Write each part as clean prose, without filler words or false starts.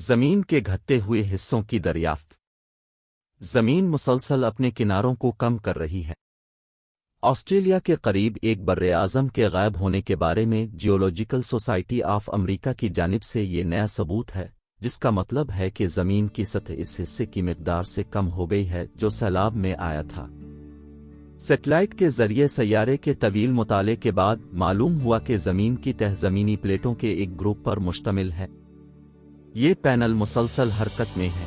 زمین کے گھٹتے ہوئے حصوں کی دریافت۔ زمین مسلسل اپنے کناروں کو کم کر رہی ہے۔ آسٹریلیا کے قریب ایک براعظم کے غائب ہونے کے بارے میں جیولوجیکل سوسائٹی آف امریکہ کی جانب سے یہ نیا ثبوت ہے، جس کا مطلب ہے کہ زمین کی سطح اس حصے کی مقدار سے کم ہو گئی ہے جو سیلاب میں آیا تھا۔ سیٹلائٹ کے ذریعے سیارے کے طویل مطالعے کے بعد معلوم ہوا کہ زمین کی تہہ زمینی پلیٹوں کے ایک گروپ پر مشتمل ہے۔ یہ پینل مسلسل حرکت میں ہے۔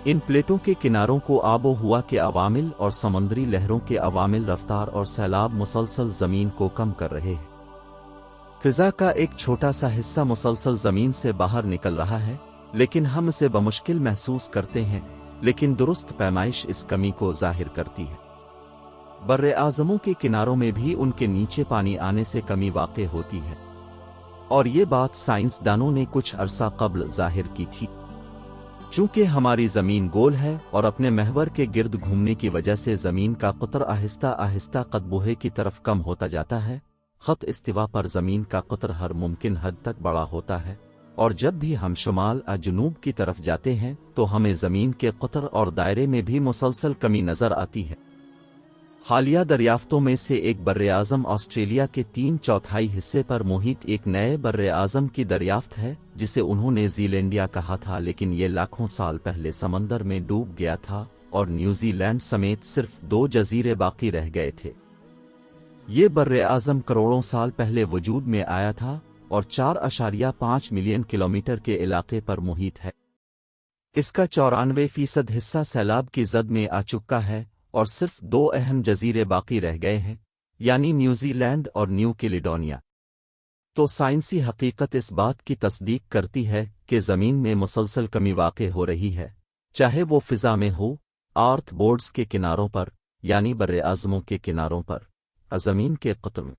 ان پلیٹوں کے کناروں کو آب و ہوا کے عوامل اور سمندری لہروں کے عوامل رفتار اور سیلاب مسلسل زمین کو کم کر رہے ہیں۔ فضا کا ایک چھوٹا سا حصہ مسلسل زمین سے باہر نکل رہا ہے، لیکن ہم اسے بمشکل محسوس کرتے ہیں، لیکن درست پیمائش اس کمی کو ظاہر کرتی ہے۔ براعظموں کے کناروں میں بھی ان کے نیچے پانی آنے سے کمی واقع ہوتی ہے، اور یہ بات سائنسدانوں نے کچھ عرصہ قبل ظاہر کی تھی۔ چونکہ ہماری زمین گول ہے اور اپنے محور کے گرد گھومنے کی وجہ سے زمین کا قطر آہستہ آہستہ قطبوہے کی طرف کم ہوتا جاتا ہے، خط استوا پر زمین کا قطر ہر ممکن حد تک بڑا ہوتا ہے، اور جب بھی ہم شمال جنوب کی طرف جاتے ہیں تو ہمیں زمین کے قطر اور دائرے میں بھی مسلسل کمی نظر آتی ہے۔ حالیہ دریافتوں میں سے ایک براعظم آسٹریلیا کے 3/4 حصے پر محیط ایک نئے براعظم کی دریافت ہے جسے انہوں نے زیلینڈیا کہا تھا، لیکن یہ لاکھوں سال پہلے سمندر میں ڈوب گیا تھا اور نیوزی لینڈ سمیت صرف 2 جزیرے باقی رہ گئے تھے۔ یہ براعظم کروڑوں سال پہلے وجود میں آیا تھا اور 4.5 ملین کلومیٹر کے علاقے پر محیط ہے۔ اس کا 94% حصہ سیلاب کی زد میں آ چکا ہے اور صرف 2 اہم جزیرے باقی رہ گئے ہیں، یعنی نیوزی لینڈ اور نیو کیلیڈونیا۔ تو سائنسی حقیقت اس بات کی تصدیق کرتی ہے کہ زمین میں مسلسل کمی واقع ہو رہی ہے، چاہے وہ فضا میں ہو، آرتھ بورڈز کے کناروں پر، یعنی براعظموں کے کناروں پر، زمین کے قطر میں۔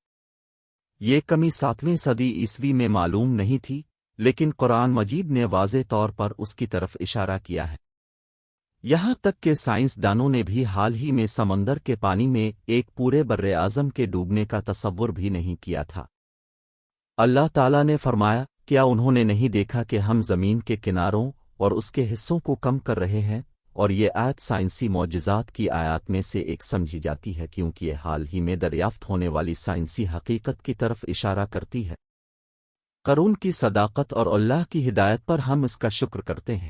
یہ کمی 7ویں صدی عیسوی میں معلوم نہیں تھی، لیکن قرآن مجید نے واضح طور پر اس کی طرف اشارہ کیا ہے۔ یہاں تک کہ سائنسدانوں نے بھی حال ہی میں سمندر کے پانی میں ایک پورے براعظم کے ڈوبنے کا تصور بھی نہیں کیا تھا۔ اللہ تعالیٰ نے فرمایا، کیا انہوں نے نہیں دیکھا کہ ہم زمین کے کناروں اور اس کے حصوں کو کم کر رہے ہیں؟ اور یہ آیت سائنسی معجزات کی آیات میں سے ایک سمجھی جاتی ہے کیونکہ یہ حال ہی میں دریافت ہونے والی سائنسی حقیقت کی طرف اشارہ کرتی ہے۔ قرآن کی صداقت اور اللہ کی ہدایت پر ہم اس کا شکر کرتے ہیں۔